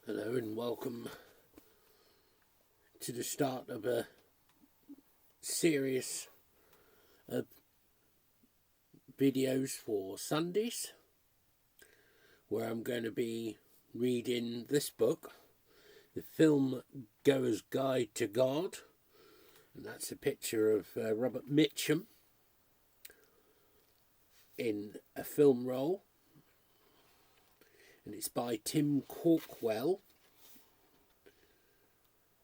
Hello and welcome to the start of a series of videos for Sundays where I'm going to be reading this book, The Filmgoer's Guide to God, and that's a picture of Robert Mitchum in a film role, and it's by Tim Cawkwell,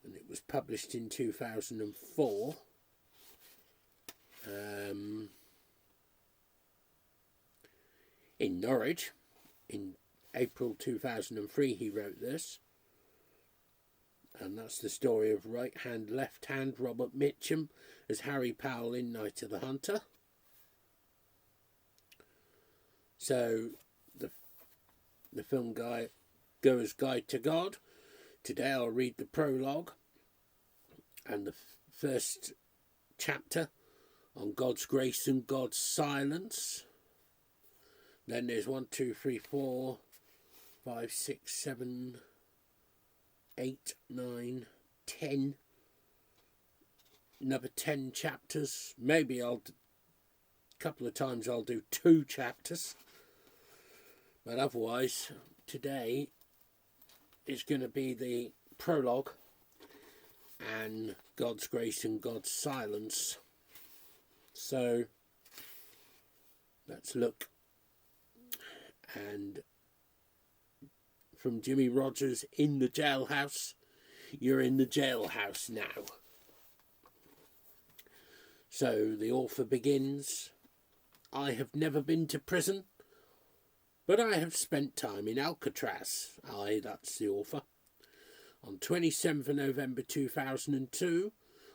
and it was published in 2004. In Norwich. In April 2003 he wrote this, and that's the story of right hand, left hand Robert Mitchum as Harry Powell in Night of the Hunter. So the Filmgoer's Guide to God. Today I'll read the prologue and the first chapter on God's grace and God's silence. Then there's 1, 2, 3, 4, 5, 6, 7, 8, 9, 10. Another 10 chapters. Maybe a couple of times I'll do 2 chapters. But otherwise, today is going to be the prologue and God's grace and God's silence. So let's look. And from Jimmy Rogers, in the jailhouse, you're in the jailhouse now. So the author begins, I have never been to prison, but I have spent time in Alcatraz. Aye, that's the author. On 27th of November 2002,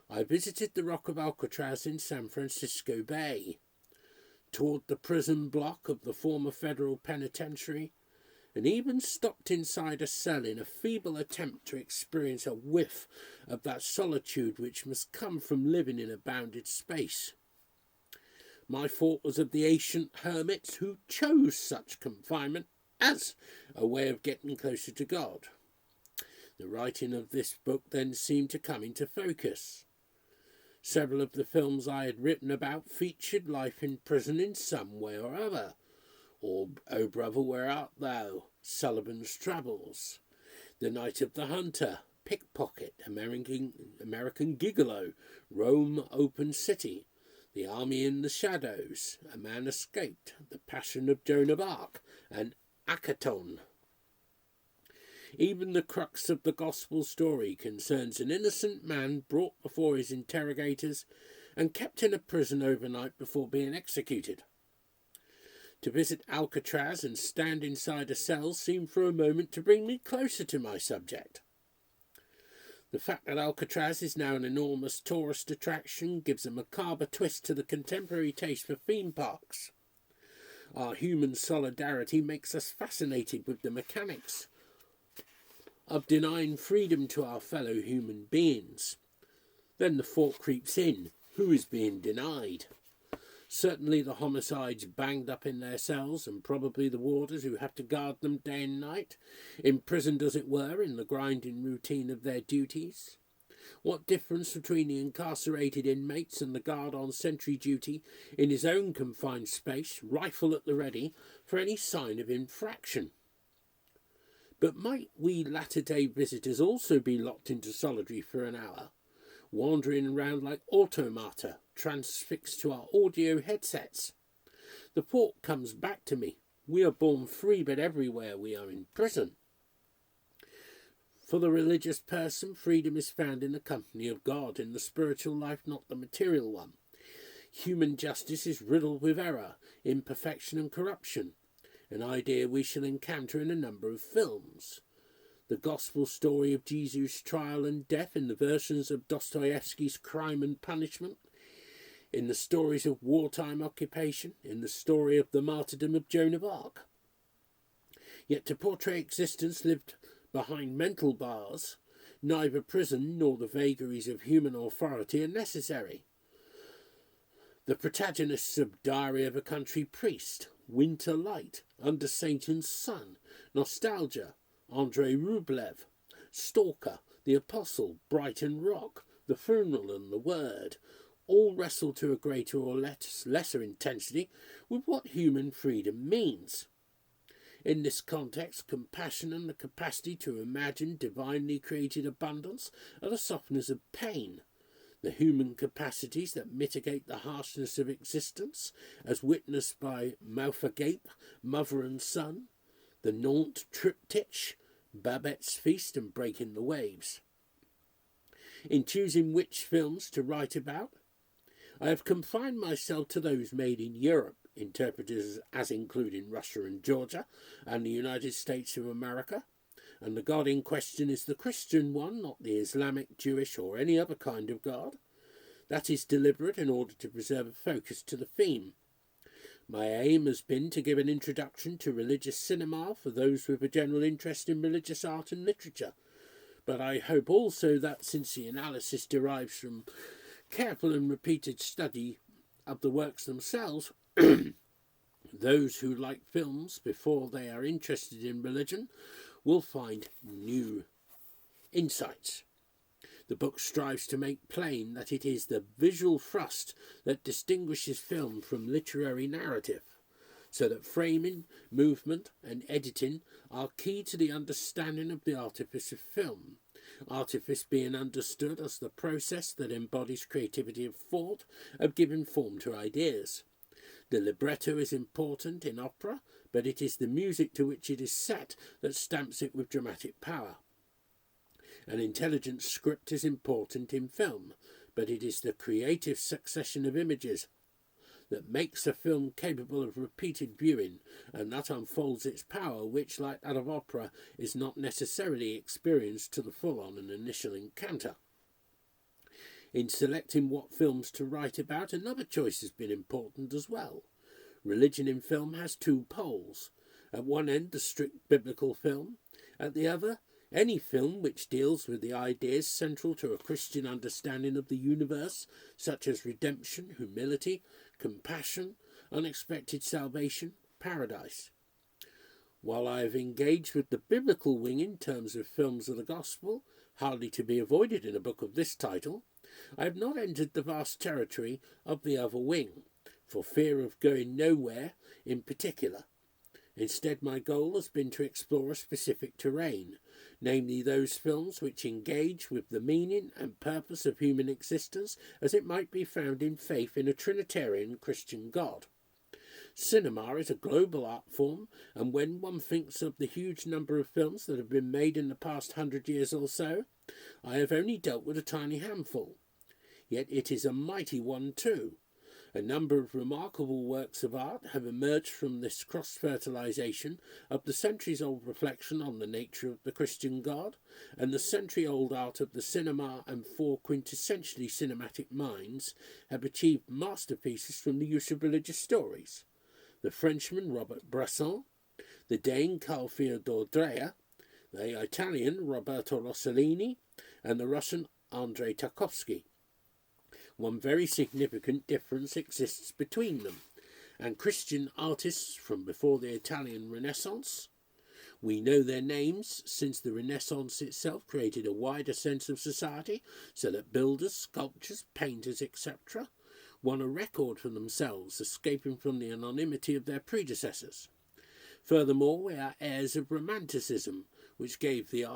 I visited the Rock of Alcatraz in San Francisco Bay, toured the prison block of the former federal penitentiary, and even stopped inside a cell in a feeble attempt to experience a whiff of that solitude which must come from living in a bounded space. My thought was of the ancient hermits who chose such confinement as a way of getting closer to God. The writing of this book then seemed to come into focus. Several of the films I had written about featured life in prison in some way or other. Or Oh Brother, Where Art Thou? Sullivan's Travels, The Night of the Hunter, Pickpocket, American Gigolo, Rome Open City, The Army in the Shadows, A Man Escaped, The Passion of Joan of Arc, and Akaton. Even the crux of the gospel story concerns an innocent man brought before his interrogators and kept in a prison overnight before being executed. To visit Alcatraz and stand inside a cell seemed for a moment to bring me closer to my subject. The fact that Alcatraz is now an enormous tourist attraction gives a macabre twist to the contemporary taste for theme parks. Our human solidarity makes us fascinated with the mechanics of denying freedom to our fellow human beings. Then the thought creeps in, who is being denied? Certainly the homicides banged up in their cells, and probably the warders who have to guard them day and night, imprisoned as it were in the grinding routine of their duties. What difference between the incarcerated inmates and the guard on sentry duty in his own confined space, rifle at the ready, for any sign of infraction? But might we latter-day visitors also be locked into solitary for an hour, wandering around like automata, transfixed to our audio headsets? The thought comes back to me. We are born free, but everywhere we are in prison. For the religious person, freedom is found in the company of God, in the spiritual life, not the material one. Human justice is riddled with error, imperfection and corruption, an idea we shall encounter in a number of films. The gospel story of Jesus' trial and death in the versions of Dostoevsky's Crime and Punishment, in the stories of wartime occupation, in the story of the martyrdom of Joan of Arc. Yet to portray existence lived behind mental bars, neither prison nor the vagaries of human authority are necessary. The protagonists of Diary of a Country Priest, Winter Light, Under Satan's Sun, Nostalgia, Andrei Rublev, Stalker, The Apostle, Brighton Rock, The Funeral and The Word, all wrestle to a greater or lesser intensity with what human freedom means. In this context, compassion and the capacity to imagine divinely created abundance are the softeners of pain, the human capacities that mitigate the harshness of existence, as witnessed by Mouth Agape, Mother and Son, the Nantes Triptych, Babette's Feast and Breaking the Waves. In choosing which films to write about, I have confined myself to those made in Europe, interpreted as including Russia and Georgia, and the United States of America, and the God in question is the Christian one, not the Islamic, Jewish, or any other kind of God. That is deliberate in order to preserve a focus to the theme. My aim has been to give an introduction to religious cinema for those with a general interest in religious art and literature, but I hope also that, since the analysis derives from careful and repeated study of the works themselves, those who like films before they are interested in religion will find new insights. The book strives to make plain that it is the visual thrust that distinguishes film from literary narrative, so that framing, movement and editing are key to the understanding of the artifice of film, artifice being understood as the process that embodies creativity of thought, of giving form to ideas. The libretto is important in opera, but it is the music to which it is set that stamps it with dramatic power. An intelligent script is important in film, but it is the creative succession of images that makes a film capable of repeated viewing, and that unfolds its power, which, like that of opera, is not necessarily experienced to the full on an initial encounter. In selecting what films to write about, another choice has been important as well. Religion in film has two poles. At one end, the strict biblical film. At the other, any film which deals with the ideas central to a Christian understanding of the universe, such as redemption, humility, compassion, unexpected salvation, paradise. While I have engaged with the biblical wing in terms of films of the gospel, hardly to be avoided in a book of this title, I have not entered the vast territory of the other wing, for fear of going nowhere in particular. Instead, my goal has been to explore a specific terrain, namely those films which engage with the meaning and purpose of human existence as it might be found in faith in a Trinitarian Christian God. Cinema is a global art form, and when one thinks of the huge number of films that have been made in the past 100 years or so, I have only dealt with a tiny handful. Yet it is a mighty one too. A number of remarkable works of art have emerged from this cross-fertilization of the centuries-old reflection on the nature of the Christian God and the century-old art of the cinema, and four quintessentially cinematic minds have achieved masterpieces from the use of religious stories. The Frenchman Robert Bresson, the Dane Carl Theodor Dreyer, the Italian Roberto Rossellini, and the Russian Andrei Tarkovsky. One very significant difference exists between them, and Christian artists from before the Italian Renaissance. We know their names since the Renaissance itself created a wider sense of society, so that builders, sculptors, painters, etc. won a record for themselves, escaping from the anonymity of their predecessors. Furthermore, we are heirs of Romanticism, which gave the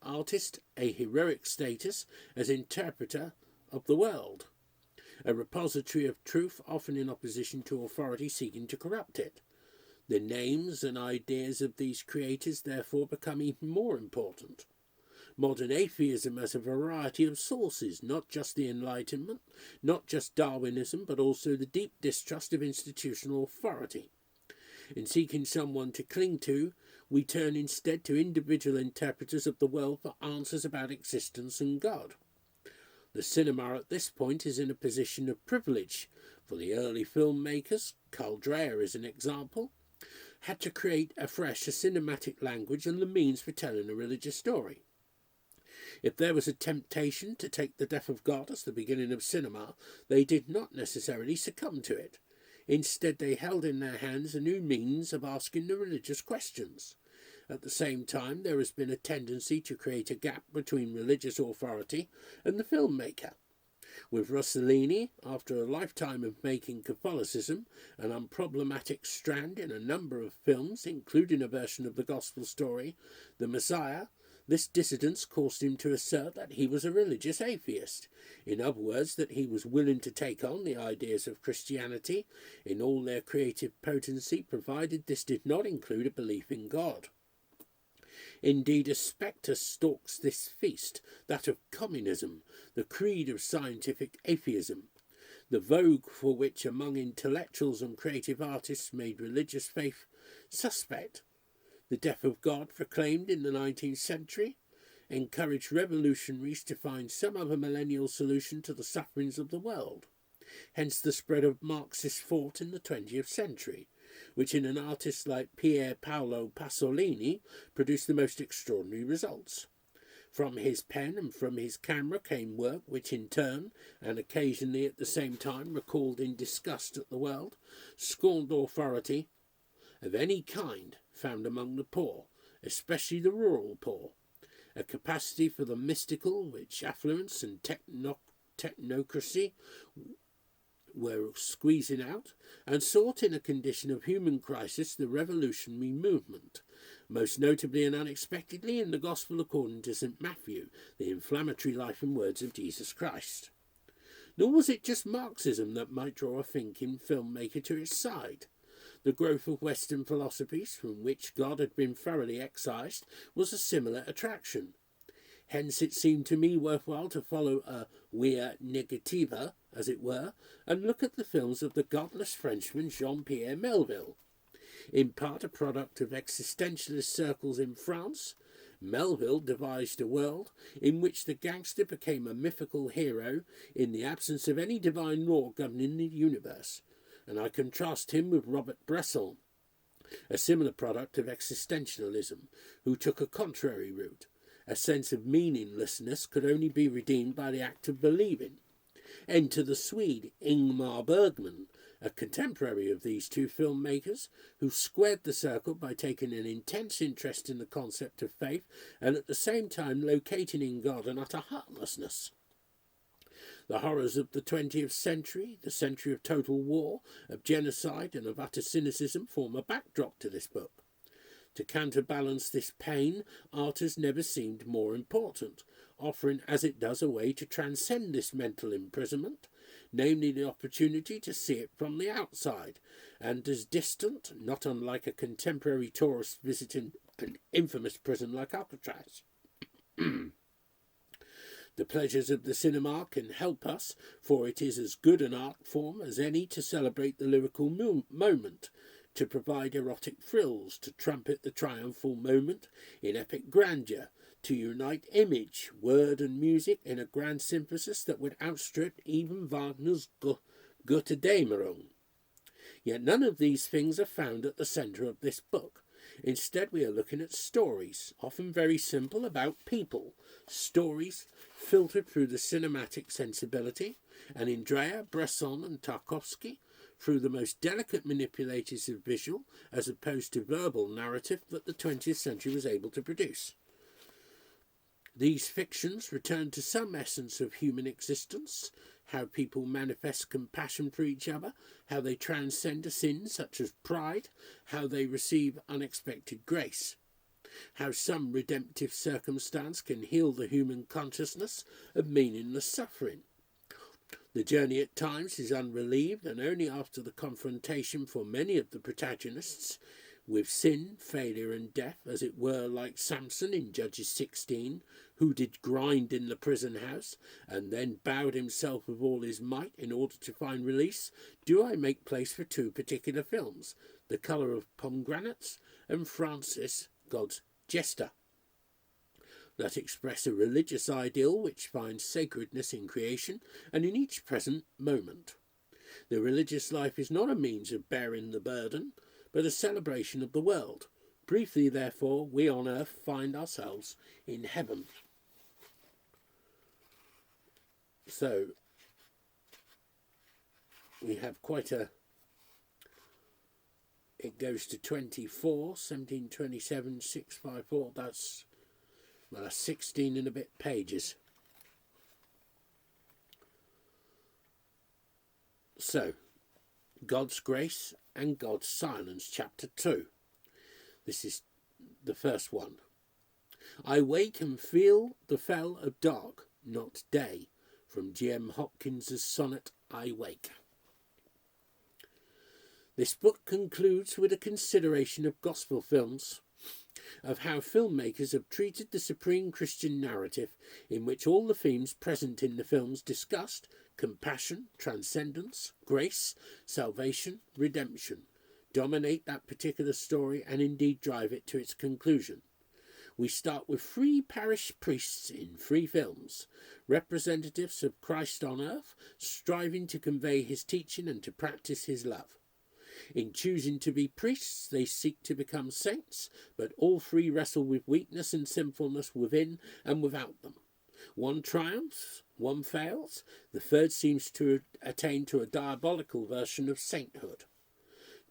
artist a heroic status as interpreter of the world, a repository of truth, often in opposition to authority seeking to corrupt it. The names and ideas of these creators therefore become even more important. Modern atheism has a variety of sources, not just the Enlightenment, not just Darwinism, but also the deep distrust of institutional authority. In seeking someone to cling to, we turn instead to individual interpreters of the world for answers about existence and God. The cinema at this point is in a position of privilege, for the early filmmakers, Carl Dreyer is an example, had to create afresh a cinematic language and the means for telling a religious story. If there was a temptation to take the death of God as the beginning of cinema, they did not necessarily succumb to it. Instead, they held in their hands a new means of asking the religious questions. At the same time, there has been a tendency to create a gap between religious authority and the filmmaker. With Rossellini, after a lifetime of making Catholicism an unproblematic strand in a number of films, including a version of the Gospel story, The Messiah, this dissidence caused him to assert that he was a religious atheist. In other words, that he was willing to take on the ideas of Christianity in all their creative potency, provided this did not include a belief in God. Indeed, a spectre stalks this feast, that of communism, the creed of scientific atheism, the vogue for which among intellectuals and creative artists made religious faith suspect. The death of God, proclaimed in the 19th century, encouraged revolutionaries to find some other millennial solution to the sufferings of the world. Hence the spread of Marxist thought in the 20th century, which in an artist like Pier Paolo Pasolini produced the most extraordinary results. From his pen and from his camera came work which in turn, and occasionally at the same time, recalled in disgust at the world, scorned authority of any kind found among the poor, especially the rural poor, a capacity for the mystical which affluence and technocracy were squeezing out, and sought in a condition of human crisis the revolutionary movement, most notably and unexpectedly in the Gospel according to St. Matthew, the inflammatory life and words of Jesus Christ. Nor was it just Marxism that might draw a thinking filmmaker to its side. The growth of Western philosophies, from which God had been thoroughly excised, was a similar attraction. Hence it seemed to me worthwhile to follow a via negativa, as it were, and look at the films of the godless Frenchman Jean-Pierre Melville. In part a product of existentialist circles in France, Melville devised a world in which the gangster became a mythical hero in the absence of any divine law governing the universe, and I contrast him with Robert Bresson, a similar product of existentialism, who took a contrary route. A sense of meaninglessness could only be redeemed by the act of believing. Enter the Swede Ingmar Bergman, a contemporary of these two filmmakers, who squared the circle by taking an intense interest in the concept of faith and at the same time locating in God an utter heartlessness. The horrors of the 20th century, the century of total war, of genocide and of utter cynicism, form a backdrop to this book. To counterbalance this pain, art has never seemed more important, offering as it does a way to transcend this mental imprisonment, namely the opportunity to see it from the outside, and as distant, not unlike a contemporary tourist visiting an infamous prison like Alcatraz. The pleasures of the cinema can help us, for it is as good an art form as any to celebrate the lyrical moment, to provide erotic thrills, to trumpet the triumphal moment in epic grandeur, to unite image, word and music in a grand synthesis that would outstrip even Wagner's Götterdämmerung. Yet none of these things are found at the centre of this book. Instead, we are looking at stories, often very simple, about people, stories filtered through the cinematic sensibility, and in Dreyer, Bresson and Tarkovsky, through the most delicate manipulators of visual as opposed to verbal narrative that the 20th century was able to produce. These fictions return to some essence of human existence, how people manifest compassion for each other, how they transcend a sin such as pride, how they receive unexpected grace, how some redemptive circumstance can heal the human consciousness of meaningless suffering. The journey at times is unrelieved, and only after the confrontation for many of the protagonists with sin, failure and death, as it were like Samson in Judges 16, who did grind in the prison house and then bowed himself with all his might in order to find release, do I make place for two particular films, The Colour of Pomegranates and Francis, God's Jester, that express a religious ideal which finds sacredness in creation and in each present moment. The religious life is not a means of bearing the burden, but a celebration of the world. Briefly, therefore, we on earth find ourselves in heaven. So, we have quite a it goes to 24, 1727, 654. That's 16 and a bit pages. So, God's Grace and God's Silence, Chapter 2. This is the first one. I wake and feel the fell of dark, not day, from G.M. Hopkins's sonnet, I Wake. This book concludes with a consideration of gospel films, of how filmmakers have treated the supreme Christian narrative, in which all the themes present in the films discussed: compassion, transcendence, grace, salvation, redemption, dominate that particular story and indeed drive it to its conclusion. We start with 3 parish priests in 3 films, representatives of Christ on earth, striving to convey his teaching and to practice his love. In choosing to be priests, they seek to become saints, but all 3 wrestle with weakness and sinfulness within and without them. One triumphs, one fails, the third seems to attain to a diabolical version of sainthood.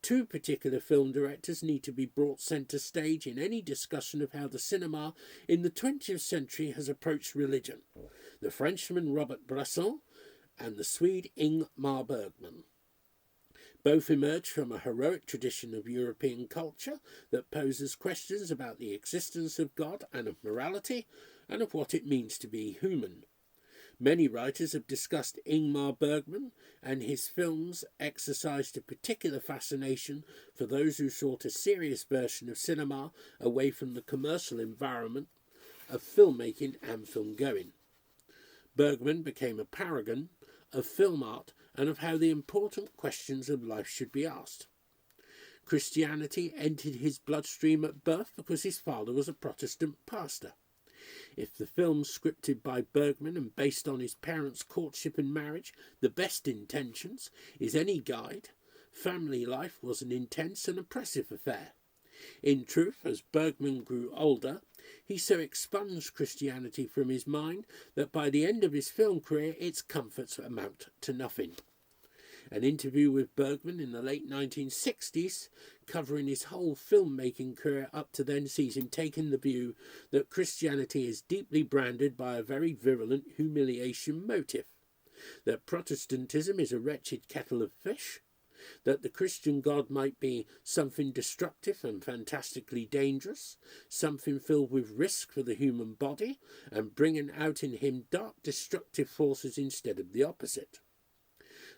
2 particular film directors need to be brought centre stage in any discussion of how the cinema in the 20th century has approached religion: the Frenchman Robert Bresson and the Swede Ingmar Bergman. Both emerge from a heroic tradition of European culture that poses questions about the existence of God and of morality and of what it means to be human. Many writers have discussed Ingmar Bergman, and his films exercised a particular fascination for those who sought a serious version of cinema away from the commercial environment of filmmaking and film-going. Bergman became a paragon of film art and of how the important questions of life should be asked. Christianity entered his bloodstream at birth because his father was a Protestant pastor. If the film scripted by Bergman and based on his parents' courtship and marriage, The Best Intentions, is any guide, family life was an intense and oppressive affair. In truth, as Bergman grew older, he so expunged Christianity from his mind that by the end of his film career its comforts amount to nothing. An interview with Bergman in the late 1960s, covering his whole filmmaking career up to then, sees him taking the view that Christianity is deeply branded by a very virulent humiliation motive, that Protestantism is a wretched kettle of fish, that the Christian God might be something destructive and fantastically dangerous, something filled with risk for the human body, and bringing out in him dark destructive forces instead of the opposite.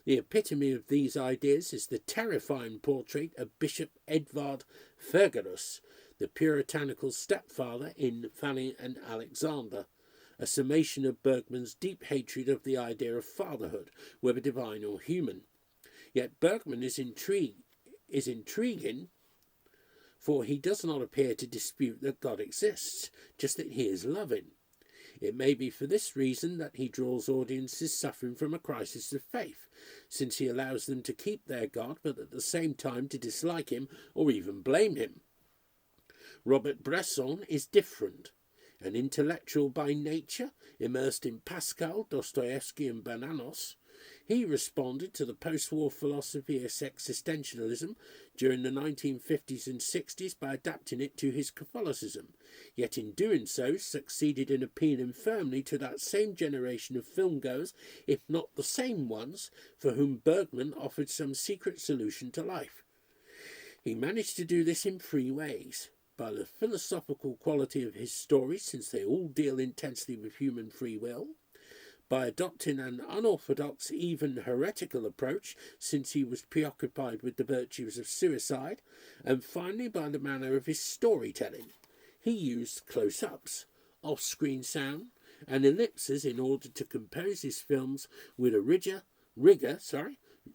The epitome of these ideas is the terrifying portrait of Bishop Edvard Fergerus, the puritanical stepfather in Fanny and Alexander, a summation of Bergman's deep hatred of the idea of fatherhood, whether divine or human. Yet Bergman is intriguing, for he does not appear to dispute that God exists, just that he is loving. It may be for this reason that he draws audiences suffering from a crisis of faith, since he allows them to keep their God, but at the same time to dislike him or even blame him. Robert Bresson is different. An intellectual by nature, immersed in Pascal, Dostoevsky and Bernanos, he responded to the post-war philosophy of existentialism during the 1950s and 60s by adapting it to his Catholicism, yet in doing so succeeded in appealing firmly to that same generation of filmgoers, if not the same ones, for whom Bergman offered some secret solution to life. He managed to do this in 3 ways: by the philosophical quality of his stories, since they all deal intensely with human free will; by adopting an unorthodox, even heretical approach, since he was preoccupied with the virtues of suicide; and finally by the manner of his storytelling. He used close-ups, off-screen sound, and ellipses in order to compose his films with a rigor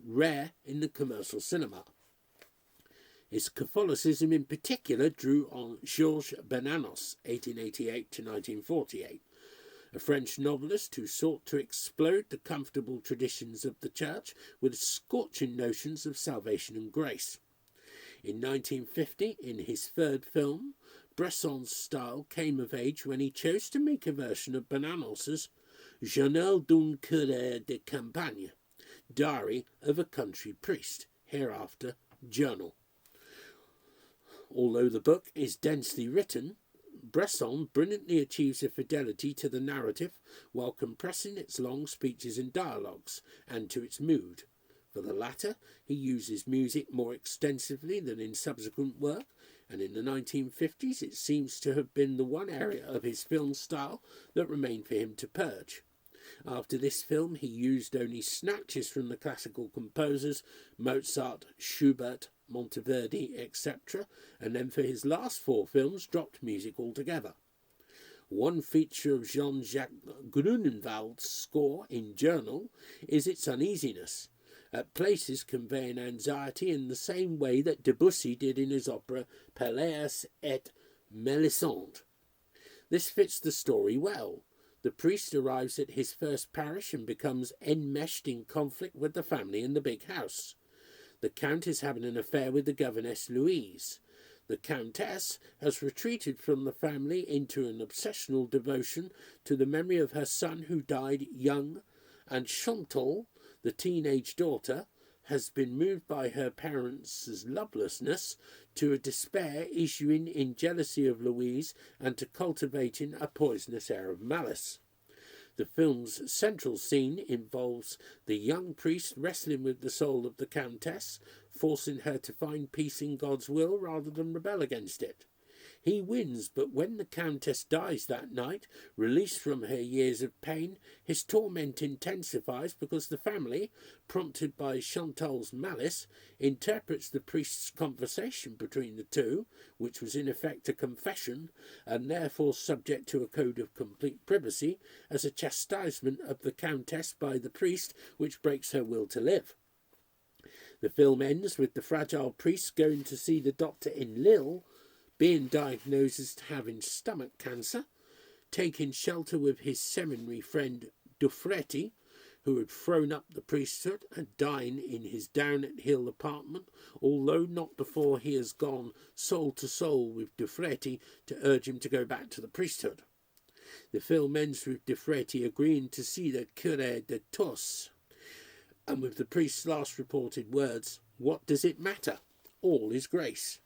rare in the commercial cinema. His Catholicism in particular drew on Georges Bernanos, 1888 to 1948, a French novelist who sought to explode the comfortable traditions of the Church with scorching notions of salvation and grace. In 1950, in his 3rd film, Bresson's style came of age when he chose to make a version of Bernanos's Journal d'un curé de campagne, Diary of a Country Priest, hereafter Journal. Although the book is densely written, Bresson brilliantly achieves a fidelity to the narrative while compressing its long speeches and dialogues, and to its mood. For the latter, he uses music more extensively than in subsequent work, and in the 1950s it seems to have been the one area of his film style that remained for him to purge. After this film, he used only snatches from the classical composers Mozart, Schubert, Monteverdi, etc., and then for his last 4 films dropped music altogether. One feature of Jean-Jacques Grunewald's score in Journal is its uneasiness, at places conveying anxiety in the same way that Debussy did in his opera Pelléas et Mélisande. This fits the story well. The priest arrives at his first parish and becomes enmeshed in conflict with the family in the big house. The count is having an affair with the governess Louise. The countess has retreated from the family into an obsessional devotion to the memory of her son who died young, and Chantal, the teenage daughter, has been moved by her parents' lovelessness to a despair issuing in jealousy of Louise and to cultivating a poisonous air of malice. The film's central scene involves the young priest wrestling with the soul of the countess, forcing her to find peace in God's will rather than rebel against it. He wins, but when the countess dies that night, released from her years of pain, his torment intensifies because the family, prompted by Chantal's malice, interprets the priest's conversation between the two, which was in effect a confession, and therefore subject to a code of complete privacy, as a chastisement of the countess by the priest, which breaks her will to live. The film ends with the fragile priest going to see the doctor in Lille, being diagnosed as having stomach cancer, taking shelter with his seminary friend Dufretti, who had thrown up the priesthood, and dying in his down-at-hill apartment, although not before he has gone soul to soul with Dufretti to urge him to go back to the priesthood. The film ends with Dufretti agreeing to see the Curé de Tours, and with the priest's last reported words, "What does it matter? All is grace."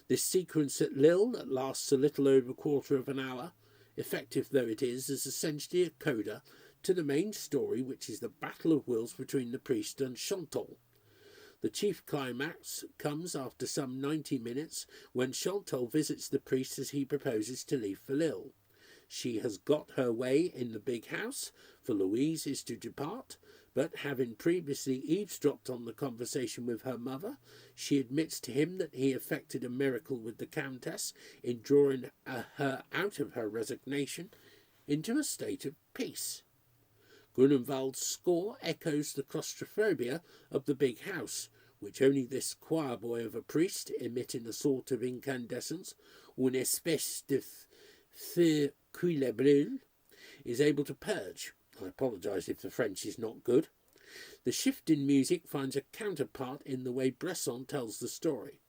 This sequence at Lille, that lasts a little over a quarter of an hour, effective though it is essentially a coda to the main story, which is the battle of wills between the priest and Chantal. The chief climax comes after some 90 minutes when Chantal visits the priest as he proposes to leave for Lille. She has got her way in the big house, for Louise is to depart, but having previously eavesdropped on the conversation with her mother, she admits to him that he effected a miracle with the countess in drawing her out of her resignation into a state of peace. Grunewald's score echoes the claustrophobia of the big house, which only this choir boy of a priest, emitting a sort of incandescence, une espèce de feu qui le brûle, is able to purge. I apologise if the French is not good. The shift in music finds a counterpart in the way Bresson tells the story.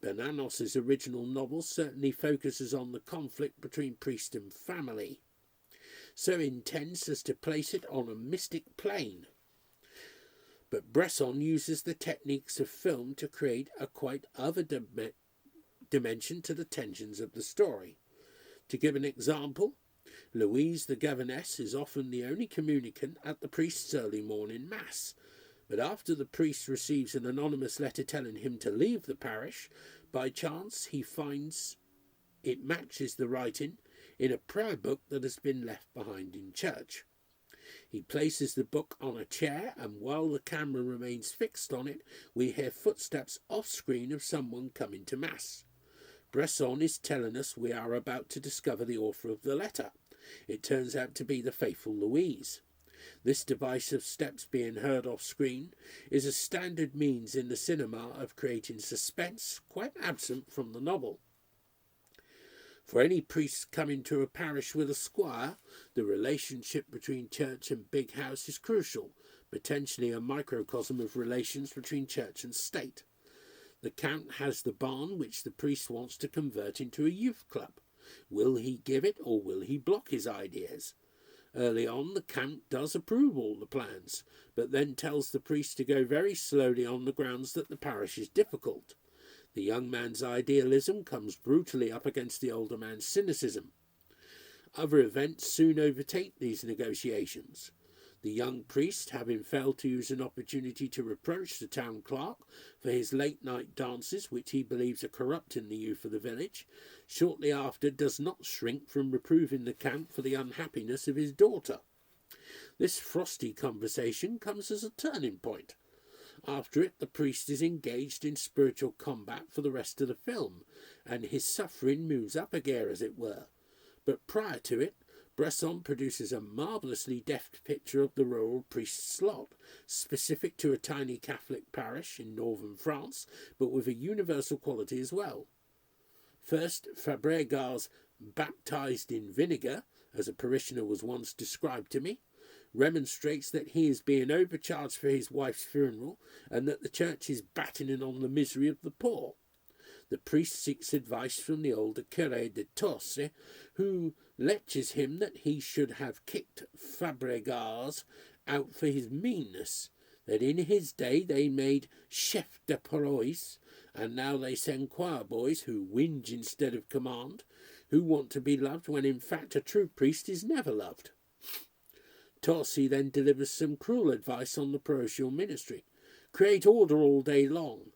Bernanos' original novel certainly focuses on the conflict between priest and family, so intense as to place it on a mystic plane. But Bresson uses the techniques of film to create a quite other dimension to the tensions of the story. To give an example, Louise, the governess, is often the only communicant at the priest's early morning mass, but after the priest receives an anonymous letter telling him to leave the parish, by chance he finds it matches the writing in a prayer book that has been left behind in church. He places the book on a chair, and while the camera remains fixed on it, we hear footsteps off-screen of someone coming to mass. Bresson is telling us we are about to discover the author of the letter. It turns out to be the faithful Louise. This device of steps being heard off-screen is a standard means in the cinema of creating suspense, quite absent from the novel. For any priest coming to a parish with a squire, the relationship between church and big house is crucial, potentially a microcosm of relations between church and state. The count has the barn which the priest wants to convert into a youth club. Will he give it, or will he block his ideas? Early on, the count does approve all the plans, but then tells the priest to go very slowly on the grounds that the parish is difficult. The young man's idealism comes brutally up against the older man's cynicism. Other events soon overtake these negotiations. The young priest, having failed to use an opportunity to reproach the town clerk for his late-night dances, which he believes are corrupting the youth of the village, shortly after does not shrink from reproving the count for the unhappiness of his daughter. This frosty conversation comes as a turning point. After it, the priest is engaged in spiritual combat for the rest of the film, and his suffering moves up a gear, as it were. But prior to it, Bresson produces a marvellously deft picture of the rural priest's lot, specific to a tiny Catholic parish in northern France, but with a universal quality as well. First, Fabregas, baptized in vinegar, as a parishioner was once described to me, remonstrates that he is being overcharged for his wife's funeral and that the church is battening on the misery of the poor. The priest seeks advice from the older Curé de Torse, who lectures him that he should have kicked Fabregas out for his meanness, that in his day they made chef de paroisse, and now they send choir boys who whinge instead of command, who want to be loved when in fact a true priest is never loved. Torsi then delivers some cruel advice on the parochial ministry. Create order all day long.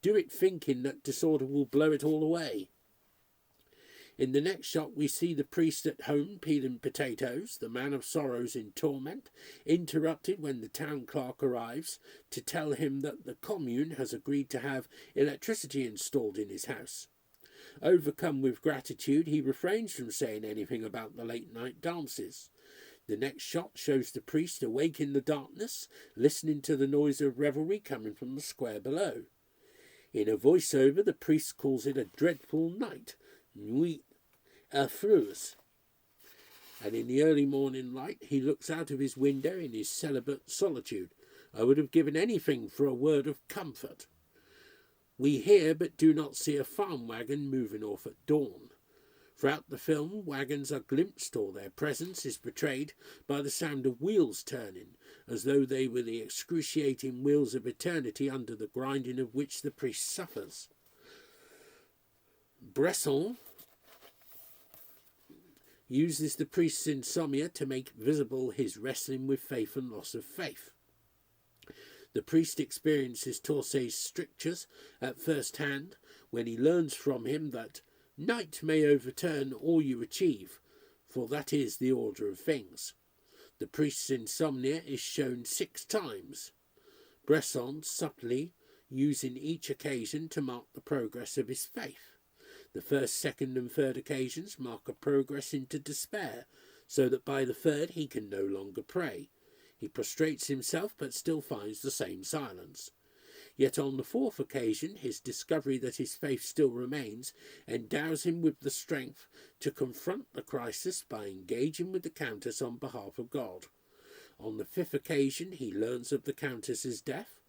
Do it thinking that disorder will blow it all away. In the next shot we see the priest at home peeling potatoes, the man of sorrows in torment, interrupted when the town clerk arrives to tell him that the commune has agreed to have electricity installed in his house. Overcome with gratitude, he refrains from saying anything about the late-night dances. The next shot shows the priest awake in the darkness, listening to the noise of revelry coming from the square below. In a voiceover, the priest calls it a dreadful night, nuit affreuse. And in the early morning light, he looks out of his window in his celibate solitude. I would have given anything for a word of comfort. We hear but do not see a farm wagon moving off at dawn. Throughout the film, wagons are glimpsed or their presence is betrayed by the sound of wheels turning, as though they were the excruciating wheels of eternity under the grinding of which the priest suffers. Bresson uses the priest's insomnia to make visible his wrestling with faith and loss of faith. The priest experiences Torse's strictures at first hand when he learns from him that night may overturn all you achieve, for that is the order of things. The priest's insomnia is shown 6 times, Bresson subtly using each occasion to mark the progress of his faith. The first, second and third occasions mark a progress into despair, so that by the third he can no longer pray. He prostrates himself but still finds the same silence. Yet on the 4th occasion, his discovery that his faith still remains endows him with the strength to confront the crisis by engaging with the Countess on behalf of God. On the 5th occasion, he learns of the Countess's death.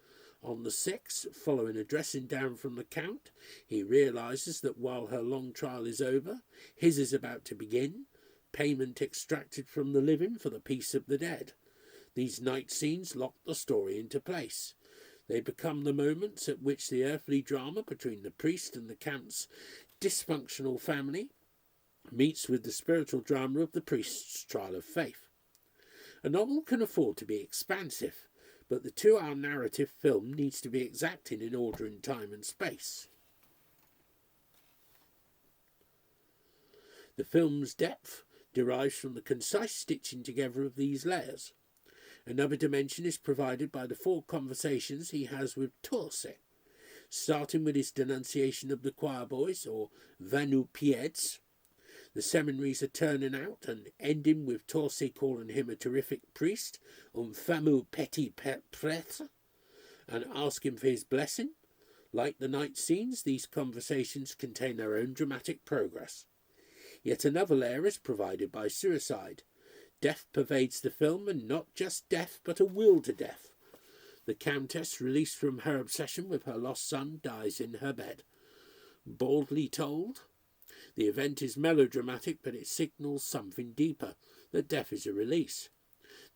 On the 6th, following a dressing down from the Count, he realises that while her long trial is over, his is about to begin, payment extracted from the living for the peace of the dead. These night scenes lock the story into place. They become the moments at which the earthly drama between the priest and the Count's dysfunctional family meets with the spiritual drama of the priest's trial of faith. A novel can afford to be expansive, but the 2-hour narrative film needs to be exacting in order in time and space. The film's depth derives from the concise stitching together of these layers. Another dimension is provided by the 4 conversations he has with Torse, starting with his denunciation of the choir boys, or va-nu-pieds. The seminaries are turning out and ending with Torse calling him a terrific priest, un fameux petit prêtre, and asking for his blessing. Like the night scenes, these conversations contain their own dramatic progress. Yet another layer is provided by suicide. Death pervades the film, and not just death, but a will to death. The Countess, released from her obsession with her lost son, dies in her bed. Baldly told, the event is melodramatic, but it signals something deeper, that death is a release.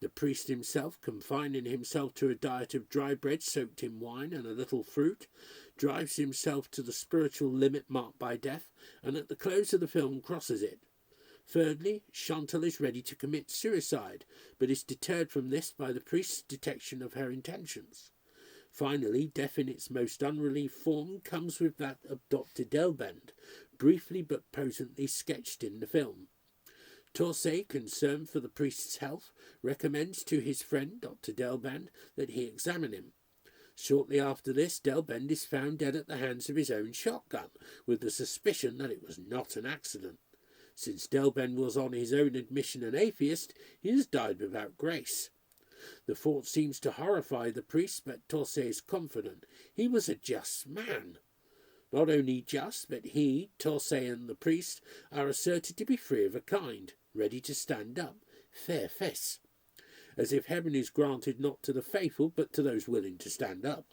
The priest himself, confining himself to a diet of dry bread soaked in wine and a little fruit, drives himself to the spiritual limit marked by death, and at the close of the film crosses it. Thirdly, Chantal is ready to commit suicide, but is deterred from this by the priest's detection of her intentions. Finally, death in its most unrelieved form comes with that of Dr. Delbend, briefly but potently sketched in the film. Torsay, concerned for the priest's health, recommends to his friend Dr. Delbend that he examine him. Shortly after this, Delbend is found dead at the hands of his own shotgun, with the suspicion that it was not an accident. Since Delbend was on his own admission an atheist, he has died without grace. The thought seems to horrify the priest, but Torsay is confident. He was a just man. Not only just, but he, Torsay, and the priest are asserted to be free of a kind, ready to stand up, fair fess, as if heaven is granted not to the faithful, but to those willing to stand up.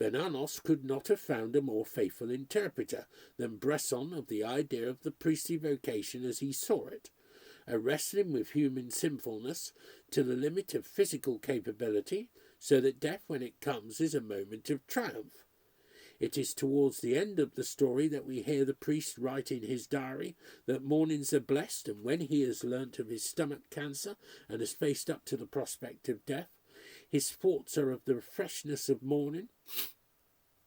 Bernanos could not have found a more faithful interpreter than Bresson of the idea of the priestly vocation as he saw it, a wrestling with human sinfulness to the limit of physical capability, so that death, when it comes, is a moment of triumph. It is towards the end of the story that we hear the priest write in his diary that mornings are blessed, and when he has learnt of his stomach cancer and has faced up to the prospect of death, his thoughts are of the freshness of morning,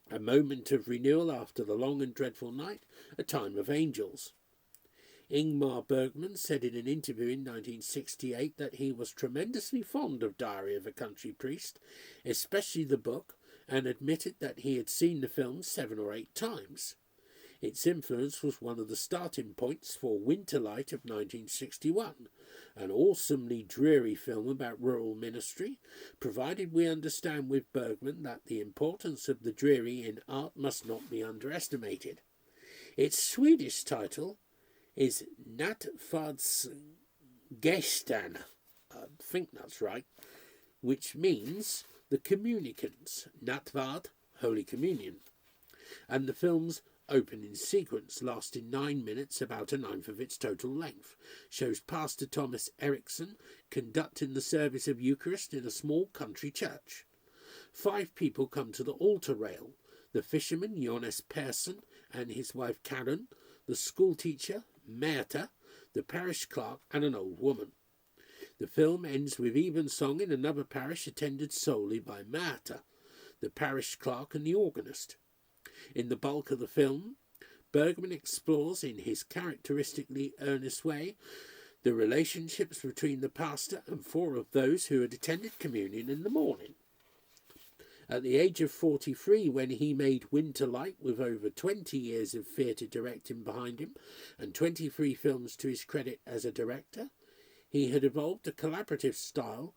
a moment of renewal after the long and dreadful night, a time of angels. Ingmar Bergman said in an interview in 1968 that he was tremendously fond of Diary of a Country Priest, especially the book, and admitted that he had seen the film 7 or 8 times. Its influence was one of the starting points for Winterlight of 1961, an awesomely dreary film about rural ministry, provided we understand with Bergman that the importance of the dreary in art must not be underestimated. Its Swedish title is Nattvardsgestan, I think that's right, which means the communicants, Nattvard, Holy Communion, and the film's opening sequence, lasting 9 minutes, about a ninth of its total length, shows Pastor Thomas Eriksson conducting the service of Eucharist in a small country church. 5 people come to the altar rail: the fisherman Jonas Persson and his wife Karen, the schoolteacher Märta, the parish clerk, and an old woman. The film ends with evensong in another parish attended solely by Märta, the parish clerk and the organist. In the bulk of the film, Bergman explores in his characteristically earnest way the relationships between the pastor and 4 of those who had attended communion in the morning. At the age of 43, when he made Winterlight with over 20 years of theatre directing behind him and 23 films to his credit as a director, he had evolved a collaborative style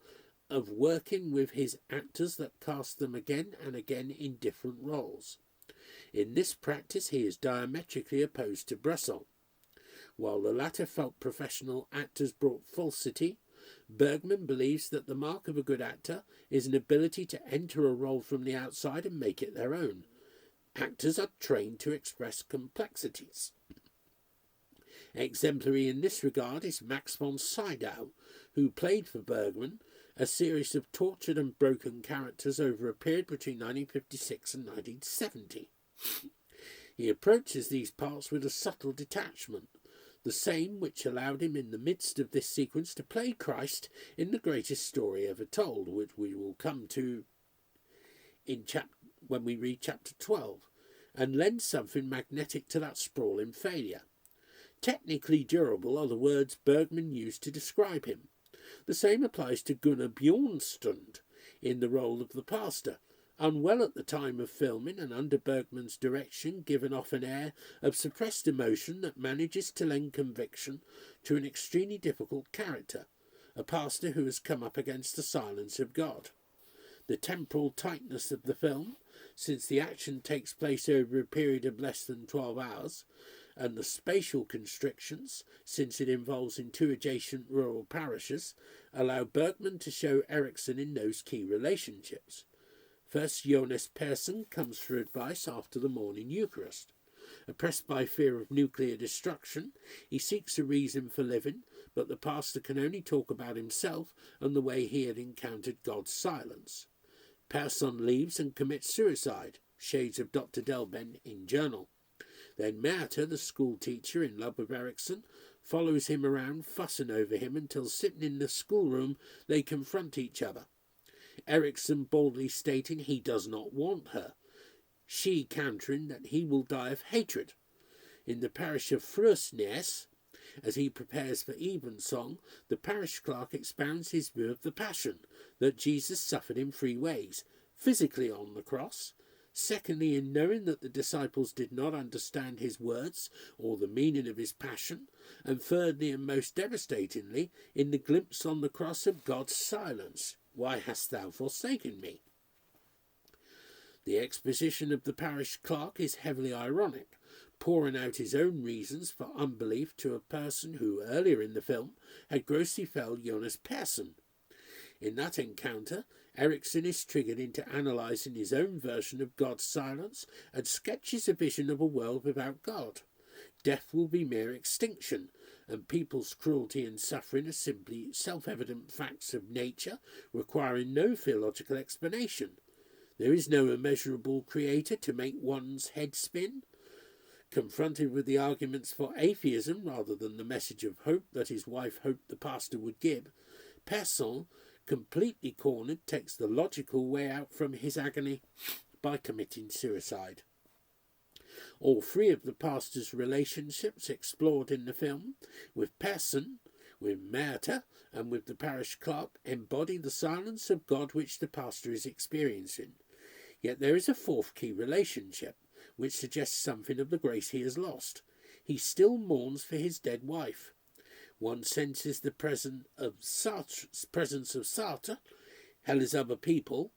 of working with his actors that cast them again and again in different roles. In this practice he is diametrically opposed to Bresson. While the latter felt professional actors brought falsity, Bergman believes that the mark of a good actor is an ability to enter a role from the outside and make it their own. Actors are trained to express complexities. Exemplary in this regard is Max von Sydow, who played for Bergman a series of tortured and broken characters over a period between 1956 and 1970. He approaches these parts with a subtle detachment, the same which allowed him in the midst of this sequence to play Christ in the greatest story ever told, which we will come to when we read chapter 12, and lend something magnetic to that sprawling failure. Technically durable are the words Bergman used to describe him. The same applies to Gunnar Bjornstund in the role of the pastor, unwell at the time of filming and under Bergman's direction given off an air of suppressed emotion that manages to lend conviction to an extremely difficult character, a pastor who has come up against the silence of God. The temporal tightness of the film, since the action takes place over a period of less than 12 hours, and the spatial constrictions, since it involves in 2 adjacent rural parishes, allow Bergman to show Eriksson in those key relationships. First, Jonas Persson comes for advice after the morning Eucharist. Oppressed by fear of nuclear destruction, he seeks a reason for living, but the pastor can only talk about himself and the way he had encountered God's silence. Persson leaves and commits suicide, shades of Dr. Delben in Journal. Then Märta, the school teacher in love with Eriksson, follows him around, fussing over him until sitting in the schoolroom they confront each other. Eriksson boldly stating he does not want her, she countering that he will die of hatred. In the parish of Frøsnes, as he prepares for evensong, the parish clerk expounds his view of the Passion, that Jesus suffered in 3 ways: physically on the cross, secondly in knowing that the disciples did not understand his words or the meaning of his passion, and thirdly and most devastatingly in the glimpse on the cross of God's silence. Why hast thou forsaken me? The exposition of the parish clerk is heavily ironic, pouring out his own reasons for unbelief to a person who, earlier in the film, had grossly failed Jonas Persson. In that encounter, Eriksson is triggered into analysing his own version of God's silence and sketches a vision of a world without God. Death will be mere extinction, and people's cruelty and suffering are simply self-evident facts of nature, requiring no theological explanation. There is no immeasurable creator to make one's head spin. Confronted with the arguments for atheism rather than the message of hope that his wife hoped the pastor would give, Persson, completely cornered, takes the logical way out from his agony by committing suicide. All 3 of the pastor's relationships explored in the film, with Persson, with Märta, and with the parish clerk, embody the silence of God which the pastor is experiencing. Yet there is a 4th key relationship, which suggests something of the grace he has lost. He still mourns for his dead wife. One senses the presence of Sartre, hell is other people,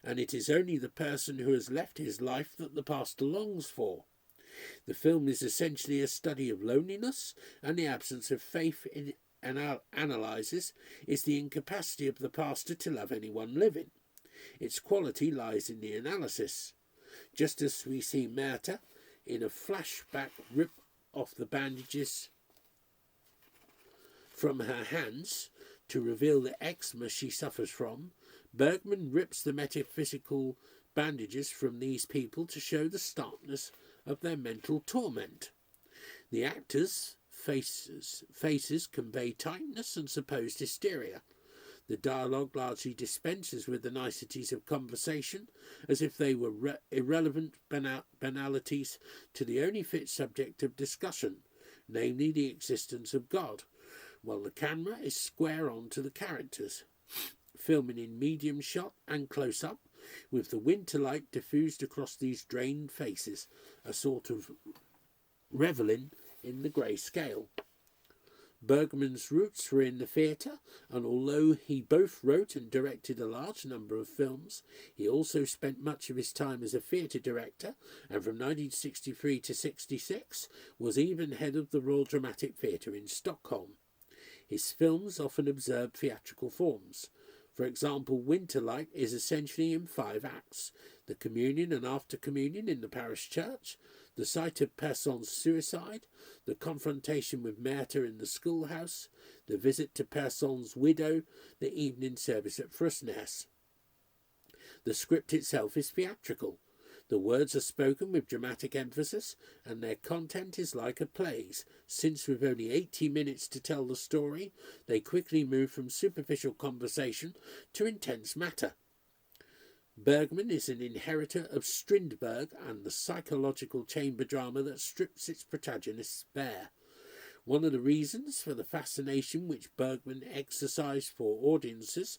and it is only the person who has left his life that the pastor longs for. The film is essentially a study of loneliness, and the absence of faith it analyses is the incapacity of the pastor to love anyone living. Its quality lies in the analysis. Just as we see Märta, in a flashback, rip off the bandages from her hands to reveal the eczema she suffers from, Bergman rips the metaphysical bandages from these people to show the starkness of their mental torment. The actors' faces convey tightness and supposed hysteria. The dialogue largely dispenses with the niceties of conversation, as if they were irrelevant banalities to the only fit subject of discussion, namely the existence of God, while the camera is square on to the characters, filming in medium shot and close-up, with the winter light diffused across these drained faces, a sort of revelling in the grey scale. Bergman's roots were in the theatre, and although he both wrote and directed a large number of films, he also spent much of his time as a theatre director, and from 1963 to 1966 was even head of the Royal Dramatic Theatre in Stockholm. His films often observe theatrical forms. For example, Winterlight is essentially in 5 acts: the communion and after communion in the parish church, the sight of Persson's suicide, the confrontation with Märta in the schoolhouse, the visit to Persson's widow, the evening service at Frøsnes. The script itself is theatrical. The words are spoken with dramatic emphasis, and their content is like a play's, since with only 80 minutes to tell the story, they quickly move from superficial conversation to intense matter. Bergman is an inheritor of Strindberg and the psychological chamber drama that strips its protagonists bare. One of the reasons for the fascination which Bergman exercised for audiences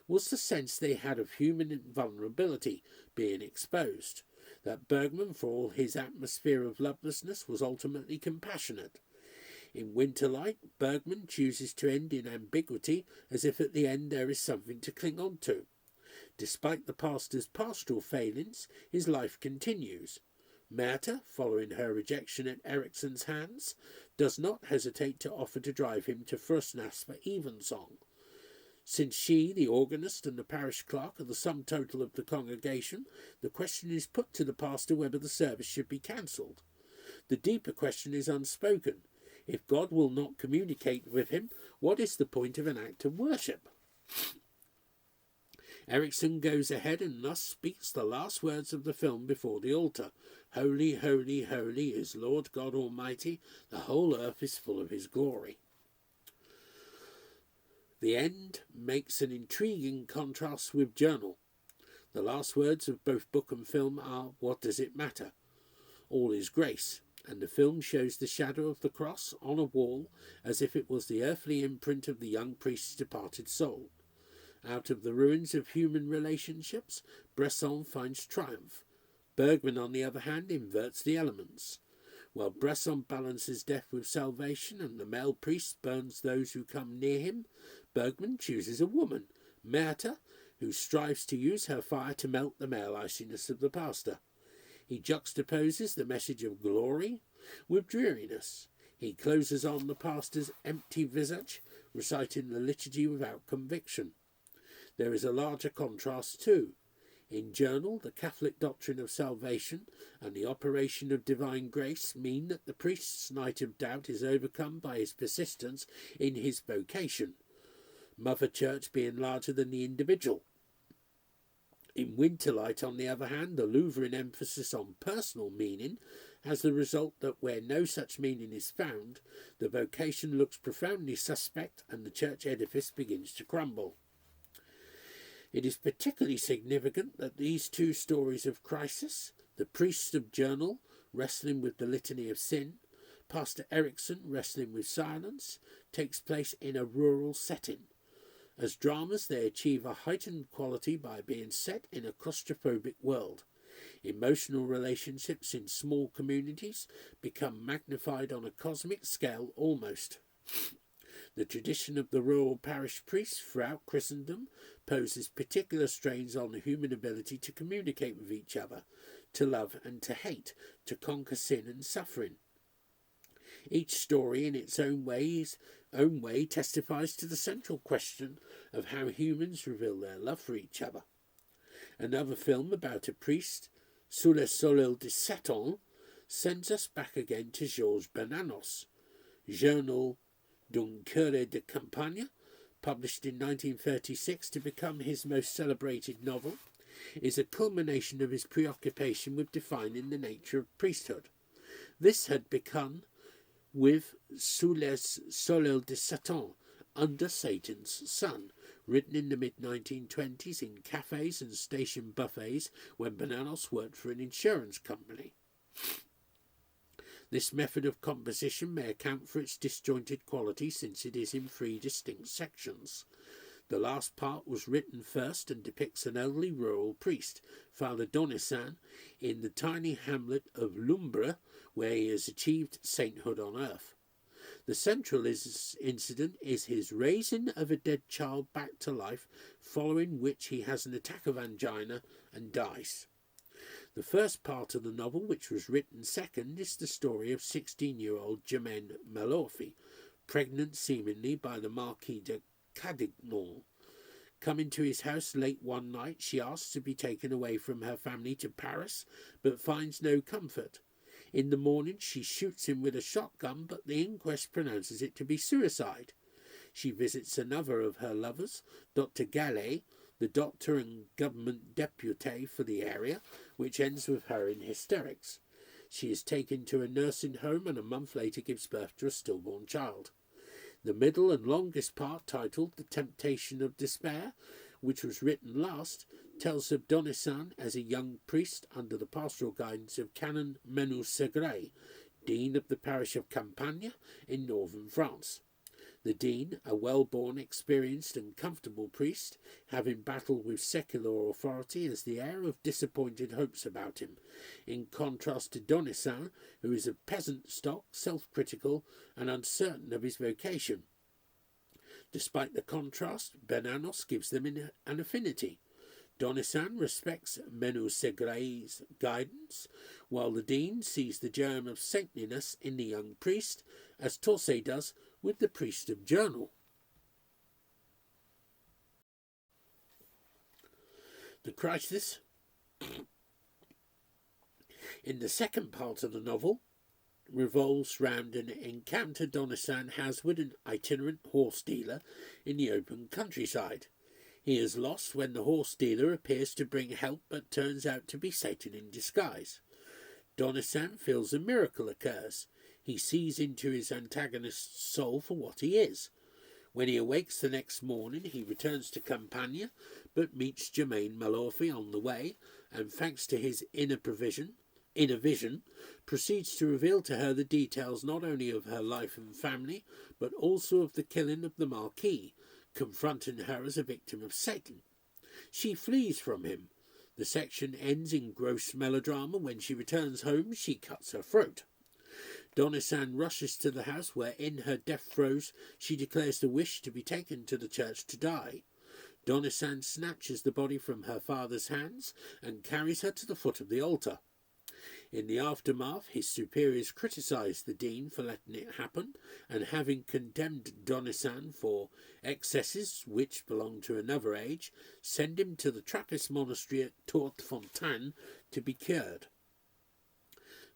was the sense they had of human vulnerability being exposed, that Bergman, for all his atmosphere of lovelessness, was ultimately compassionate. In Winterlight, Bergman chooses to end in ambiguity, as if at the end there is something to cling on to. Despite the pastor's pastoral failings, his life continues. Märta, following her rejection at Eriksson's hands, does not hesitate to offer to drive him to Frøsnes for evensong. Since she, the organist, and the parish clerk are the sum total of the congregation, the question is put to the pastor whether the service should be cancelled. The deeper question is unspoken. If God will not communicate with him, what is the point of an act of worship? Erickson goes ahead and thus speaks the last words of the film before the altar. Holy, holy, holy is Lord God Almighty. The whole earth is full of his glory. The end makes an intriguing contrast with Journal. The last words of both book and film are, what does it matter? All is grace. And the film shows the shadow of the cross on a wall as if it was the earthly imprint of the young priest's departed soul. Out of the ruins of human relationships, Bresson finds triumph. Bergman, on the other hand, inverts the elements. While Bresson balances death with salvation and the male priest burns those who come near him, Bergman chooses a woman, Märta, who strives to use her fire to melt the male iciness of the pastor. He juxtaposes the message of glory with dreariness. He closes on the pastor's empty visage, reciting the liturgy without conviction. There is a larger contrast too. In Journal, the Catholic doctrine of salvation and the operation of divine grace mean that the priest's night of doubt is overcome by his persistence in his vocation, Mother Church being larger than the individual. In Winterlight, on the other hand, the Lutheran emphasis on personal meaning has the result that where no such meaning is found, the vocation looks profoundly suspect and the church edifice begins to crumble. It is particularly significant that these two stories of crisis, the priest of Journal wrestling with the litany of sin, Pastor Erickson wrestling with silence, takes place in a rural setting. As dramas, they achieve a heightened quality by being set in a claustrophobic world. Emotional relationships in small communities become magnified on a cosmic scale almost. The tradition of the rural parish priest throughout Christendom poses particular strains on the human ability to communicate with each other, to love and to hate, to conquer sin and suffering. Each story in its own way testifies to the central question of how humans reveal their love for each other. Another film about a priest, Sous le soleil de Satan, sends us back again to Georges Bernanos. Journal d'un curé de campagne, published in 1936 to become his most celebrated novel, is a culmination of his preoccupation with defining the nature of priesthood. This had begun with Sous le soleil de Satan, Under Satan's Sun, written in the mid-1920s in cafes and station buffets when Bernanos worked for an insurance company. This method of composition may account for its disjointed quality since it is in three distinct sections. The last part was written first and depicts an elderly rural priest, Father Donissin, in the tiny hamlet of Lumbre, where he has achieved sainthood on earth. The central incident is his raising of a dead child back to life, following which he has an attack of angina and dies. The first part of the novel, which was written second, is the story of 16-year-old Germaine Malorphy, pregnant seemingly by the Marquis de Cadignan. Coming to his house late one night, she asks to be taken away from her family to Paris, but finds no comfort. In the morning, she shoots him with a shotgun, but the inquest pronounces it to be suicide. She visits another of her lovers, Dr. Gallet, the doctor and government deputy for the area, which ends with her in hysterics. She is taken to a nursing home and a month later gives birth to a stillborn child. The middle and longest part, titled The Temptation of Despair, which was written last, tells of Donissin as a young priest under the pastoral guidance of Canon Menou-Segret, dean of the parish of Campagne in northern France. The dean, a well-born, experienced and comfortable priest, having battled with secular authority, has the air of disappointed hopes about him, in contrast to Donissin, who is of peasant stock, self-critical and uncertain of his vocation. Despite the contrast, Bernanos gives them an affinity. Donissin respects Menou-Segret's guidance, while the dean sees the germ of saintliness in the young priest, as Torset does with the priest of Journal. The crisis in the second part of the novel revolves round an encounter Donisan has with an itinerant horse dealer in the open countryside. He is lost when the horse dealer appears to bring help but turns out to be Satan in disguise. Donisan feels a miracle occurs. He sees into his antagonist's soul for what he is. When he awakes the next morning, he returns to Campania, but meets Germaine Malorfi on the way, and thanks to his inner vision, proceeds to reveal to her the details not only of her life and family, but also of the killing of the Marquis, confronting her as a victim of Satan. She flees from him. The section ends in gross melodrama. When she returns home, she cuts her throat. Donisan rushes to the house where, in her death throes, she declares the wish to be taken to the church to die. Donisan snatches the body from her father's hands and carries her to the foot of the altar. In the aftermath, his superiors criticise the dean for letting it happen, and having condemned Donisan for excesses which belong to another age, send him to the Trappist monastery at Tortefontaine to be cured.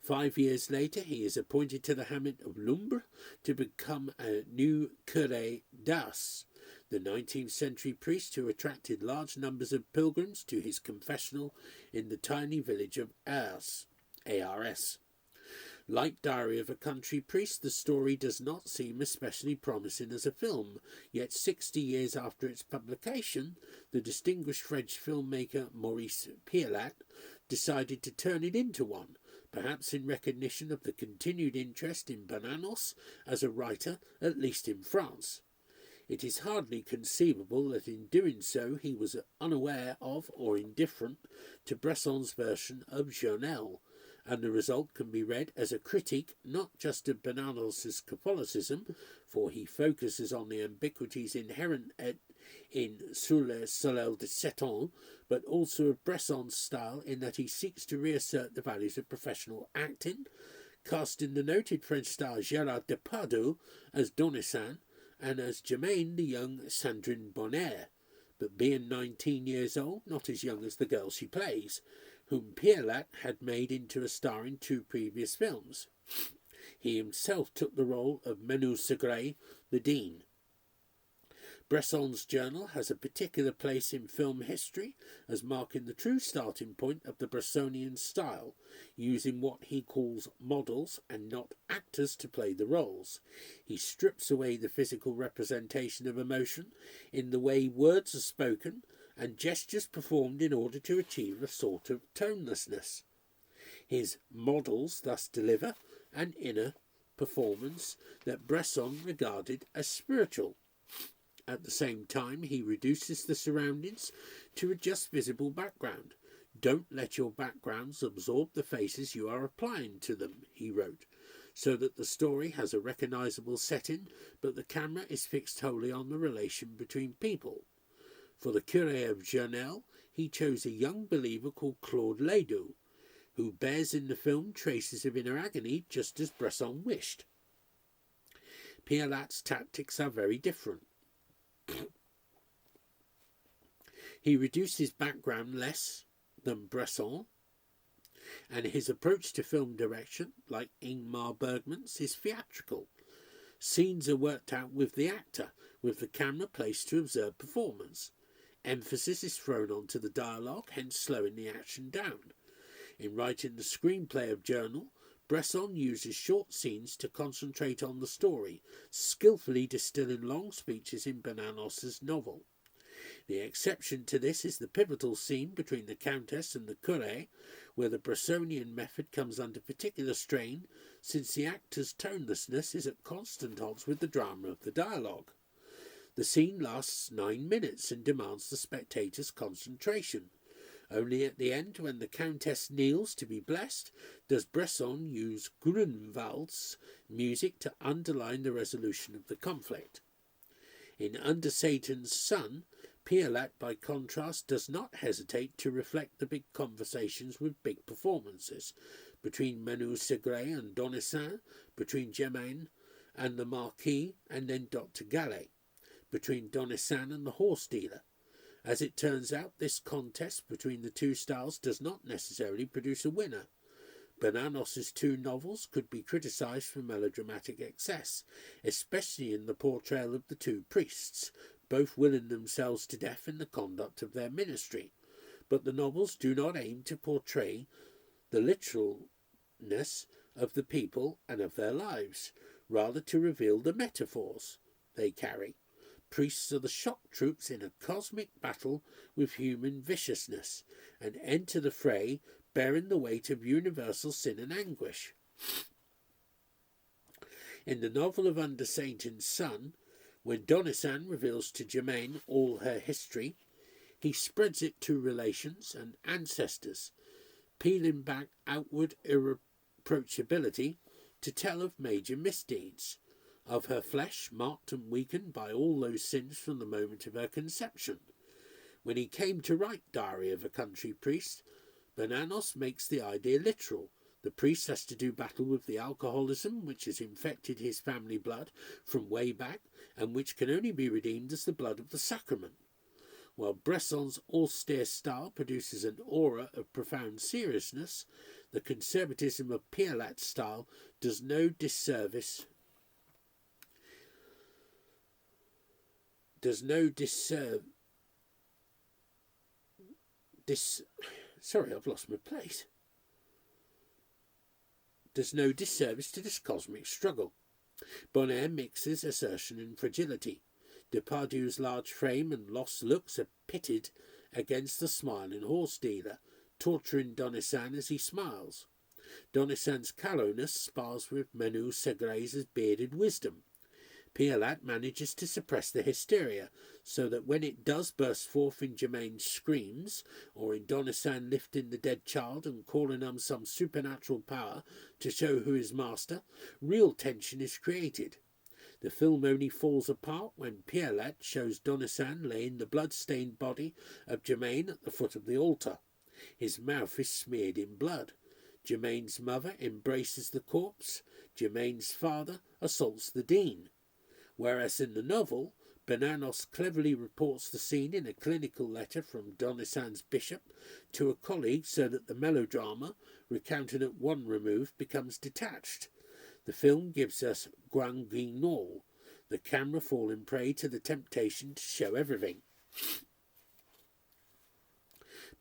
5 years later, he is appointed to the hamlet of Lumbre to become a new curé d'Ars, the 19th century priest who attracted large numbers of pilgrims to his confessional in the tiny village of Ars. ARS. Like Diary of a Country Priest, the story does not seem especially promising as a film, yet 60 years after its publication, the distinguished French filmmaker Maurice Pierlat decided to turn it into one, perhaps in recognition of the continued interest in Bernanos as a writer, at least in France. It is hardly conceivable that in doing so he was unaware of or indifferent to Bresson's version of Journal, and the result can be read as a critique not just of Bernanos' Catholicism, for he focuses on the ambiguities inherent in Sur le Soleil de Sept but also of Bresson's style in that he seeks to reassert the values of professional acting, casting the noted French star Gérard Depardieu as Donisan and as Germaine the young Sandrine Bonnaire, but being 19 years old, not as young as the girl she plays, whom Pierlat had made into a star in 2 previous films. He himself took the role of Menu Segre, the Dean. Bresson's journal has a particular place in film history as marking the true starting point of the Bressonian style, using what he calls models and not actors to play the roles. He strips away the physical representation of emotion in the way words are spoken and gestures performed in order to achieve a sort of tonelessness. His models thus deliver an inner performance that Bresson regarded as spiritual. At the same time, he reduces the surroundings to a just visible background. Don't let your backgrounds absorb the faces you are applying to them, he wrote, so that the story has a recognizable setting, but the camera is fixed wholly on the relation between people. For the curé of Journal, he chose a young believer called Claude Ledoux, who bears in the film traces of inner agony just as Bresson wished. Pierlat's tactics are very different. He reduces background less than Bresson, and his approach to film direction, like Ingmar Bergman's, is theatrical. Scenes are worked out with the actor, with the camera placed to observe performance. Emphasis is thrown onto the dialogue, hence slowing the action down. In writing the screenplay of Journal, Bresson uses short scenes to concentrate on the story, skillfully distilling long speeches in Bernanos' novel. The exception to this is the pivotal scene between the Countess and the curé, where the Bressonian method comes under particular strain, since the actor's tonelessness is at constant odds with the drama of the dialogue. The scene lasts 9 minutes and demands the spectator's concentration. Only at the end, when the Countess kneels to be blessed, does Bresson use Grunewald's music to underline the resolution of the conflict. In Under Satan's Son, Pierlat, by contrast, does not hesitate to reflect the big conversations with big performances, between Menu Segre and Donisan, between Germaine and the Marquis, and then Dr. Gallet, between Donisan and the horse dealer. As it turns out, this contest between the two styles does not necessarily produce a winner. Bernanos's two novels could be criticised for melodramatic excess, especially in the portrayal of the two priests, both willing themselves to death in the conduct of their ministry. But the novels do not aim to portray the literalness of the people and of their lives, rather to reveal the metaphors they carry. Priests are the shock troops in a cosmic battle with human viciousness, and enter the fray bearing the weight of universal sin and anguish. In the novel of Under Satan's Son, when Donisan reveals to Germaine all her history, he spreads it to relations and ancestors, peeling back outward irreproachability to tell of major misdeeds, of her flesh marked and weakened by all those sins from the moment of her conception. When he came to write Diary of a Country Priest, Bernanos makes the idea literal. The priest has to do battle with the alcoholism which has infected his family blood from way back, and which can only be redeemed as the blood of the sacrament. While Bresson's austere style produces an aura of profound seriousness, the conservatism of Pialat's style does no disservice to this cosmic struggle. Bonheur mixes assertion and fragility. Depardieu's large frame and lost looks are pitted against the smiling horse dealer, torturing Donisan as he smiles. Donisan's callowness spars with Manu Segre's bearded wisdom. Pialat manages to suppress the hysteria, so that when it does burst forth in Germaine's screams, or in Donisan lifting the dead child and calling on some supernatural power to show who is master, real tension is created. The film only falls apart when Pialat shows Donisan laying the blood-stained body of Germaine at the foot of the altar. His mouth is smeared in blood. Germaine's mother embraces the corpse. Germaine's father assaults the dean. Whereas in the novel, Bernanos cleverly reports the scene in a clinical letter from Donisan's bishop to a colleague, so that the melodrama, recounted at one remove, becomes detached. The film gives us Grand Guignol, the camera falling prey to the temptation to show everything.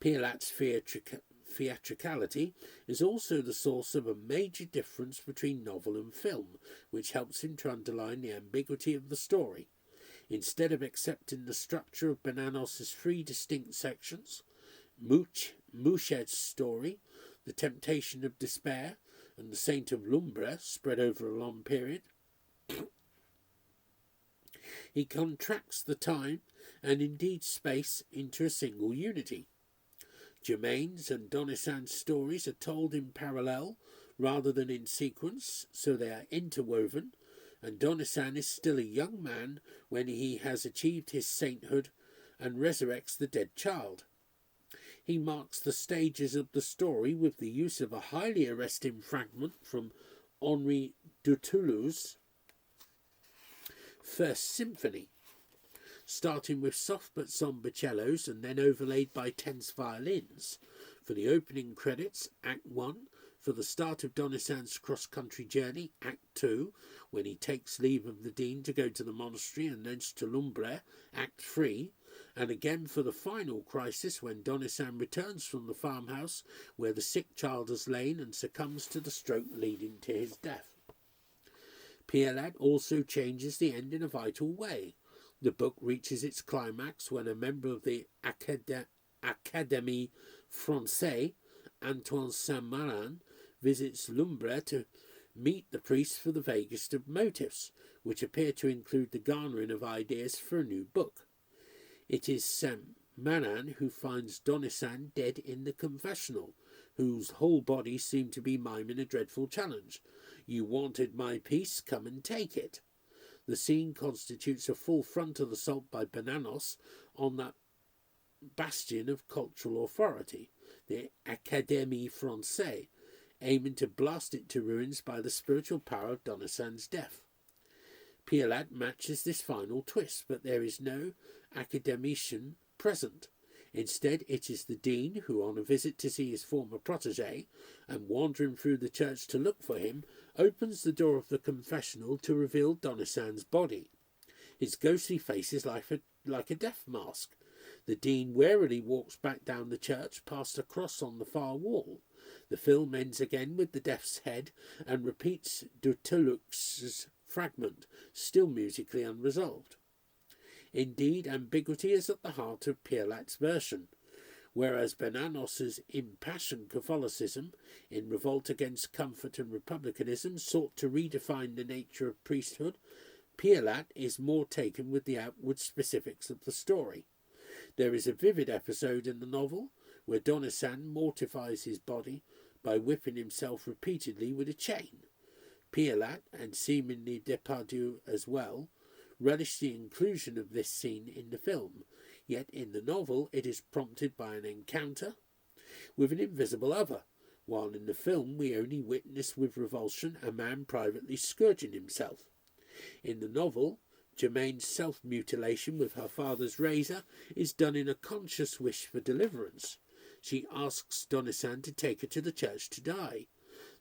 Pialat's theatricality is also the source of a major difference between novel and film, which helps him to underline the ambiguity of the story. Instead of accepting the structure of Bernanos's three distinct sections, Mouched's story, the temptation of despair, and the Saint of Lumbre, spread over a long period, he contracts the time and indeed space into a single unity. Germaine's and Donisan's stories are told in parallel rather than in sequence, so they are interwoven, and Donisan is still a young man when he has achieved his sainthood and resurrects the dead child. He marks the stages of the story with the use of a highly arresting fragment from Henri Dutilleux's First Symphony, starting with soft but sombre cellos and then overlaid by tense violins. For the opening credits, Act 1, for the start of Donisan's cross-country journey, Act 2, when he takes leave of the dean to go to the monastery and thence to Lumbre, Act 3, and again for the final crisis when Donisan returns from the farmhouse where the sick child has lain and succumbs to the stroke leading to his death. Pialat also changes the end in a vital way. The book reaches its climax when a member of the Académie Française, Antoine Saint-Marin, visits Lumbre to meet the priest for the vaguest of motives, which appear to include the garnering of ideas for a new book. It is Saint-Marin who finds Donisan dead in the confessional, whose whole body seemed to be miming a dreadful challenge. "You wanted my peace, come and take it." The scene constitutes a full frontal assault by Bernanos on that bastion of cultural authority, the Académie Française, aiming to blast it to ruins by the spiritual power of Donisan's death. Pialat matches this final twist, but there is no academician present. Instead, it is the dean who, on a visit to see his former protege, and wandering through the church to look for him, opens the door of the confessional to reveal Donisan's body. His ghostly face is like a death mask. The dean warily walks back down the church past a cross on the far wall. The film ends again with the death's head and repeats de Tulux's fragment, still musically unresolved. Indeed, ambiguity is at the heart of Pierlat's version. Whereas Bernanos's impassioned Catholicism, in revolt against comfort and republicanism, sought to redefine the nature of priesthood, Pierlat is more taken with the outward specifics of the story. There is a vivid episode in the novel where Donisan mortifies his body by whipping himself repeatedly with a chain. Pierlat, and seemingly Depardieu as well, relish the inclusion of this scene in the film, yet in the novel it is prompted by an encounter with an invisible other, while in the film we only witness with revulsion a man privately scourging himself. In the novel, Germaine's self-mutilation with her father's razor is done in a conscious wish for deliverance. She asks Donisan to take her to the church to die.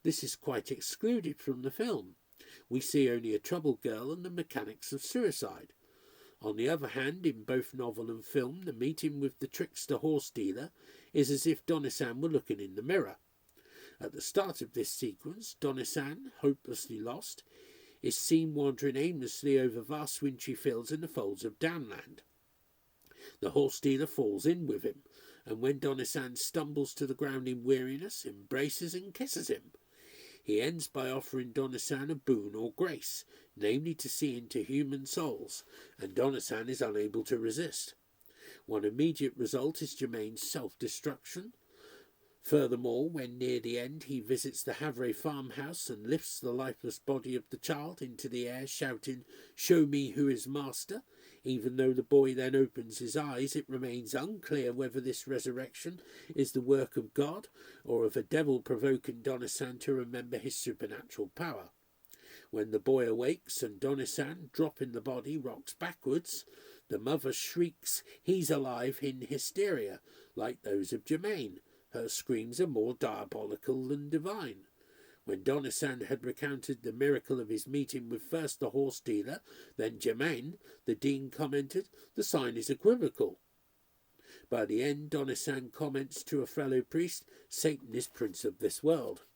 This is quite excluded from the film. We see only a troubled girl and the mechanics of suicide. On the other hand, in both novel and film, the meeting with the trickster horse dealer is as if Donisan were looking in the mirror. At the start of this sequence, Donisan, hopelessly lost, is seen wandering aimlessly over vast wintry fields in the folds of Downland. The horse dealer falls in with him, and when Donisan stumbles to the ground in weariness, embraces and kisses him. He ends by offering Donisan a boon or grace, namely to see into human souls, and Donisan is unable to resist. One immediate result is Germaine's self-destruction. Furthermore, when near the end he visits the Havre farmhouse and lifts the lifeless body of the child into the air, shouting, "Show me who is master," even though the boy then opens his eyes, it remains unclear whether this resurrection is the work of God or of a devil provoking Donisan to remember his supernatural power. When the boy awakes and Donisan, dropping the body, rocks backwards, the mother shrieks, "He's alive," in hysteria, like those of Germaine. Her screams are more diabolical than divine. When Donisan had recounted the miracle of his meeting with first the horse dealer, then Germaine, the dean commented, "The sign is equivocal." By the end, Donisan comments to a fellow priest, "Satan is prince of this world."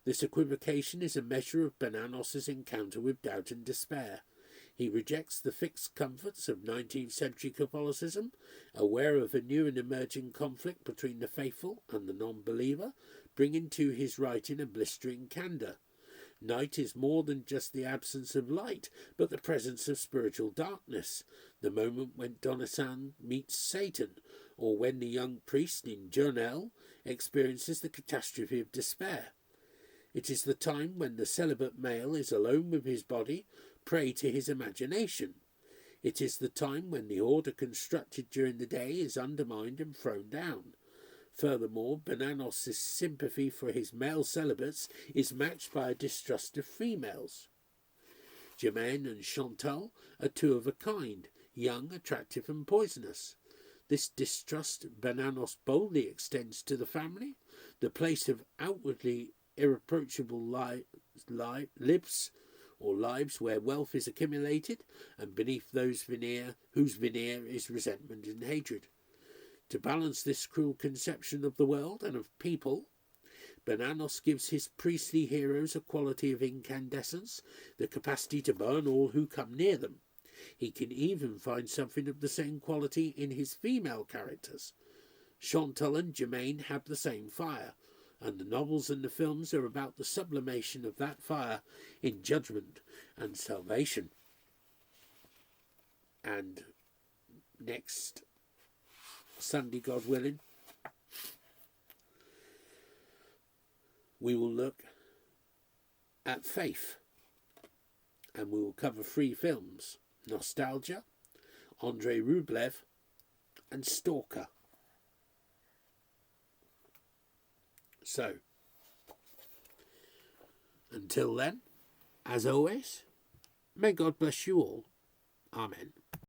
This equivocation is a measure of Bernanos's encounter with doubt and despair. He rejects the fixed comforts of 19th century Catholicism, aware of a new and emerging conflict between the faithful and the non-believer, bringing to his writing a blistering candour. Night is more than just the absence of light, but the presence of spiritual darkness, the moment when Donisan meets Satan, or when the young priest in Journal experiences the catastrophe of despair. It is the time when the celibate male is alone with his body, prey to his imagination. It is the time when the order constructed during the day is undermined and thrown down. Furthermore, Bernanos' sympathy for his male celibates is matched by a distrust of females. Germaine and Chantal are two of a kind, young, attractive and poisonous. This distrust Bernanos boldly extends to the family, the place of outwardly irreproachable lives where wealth is accumulated, and beneath whose veneer is resentment and hatred. To balance this cruel conception of the world and of people, Bernanos gives his priestly heroes a quality of incandescence, the capacity to burn all who come near them. He can even find something of the same quality in his female characters. Chantal and Germaine have the same fire, and the novels and the films are about the sublimation of that fire in judgment and salvation. And next Sunday, God willing, we will look at faith, and we will cover 3 films: Nostalgia, Andrei Rublev, and Stalker. So, until then, as always, may God bless you all. Amen.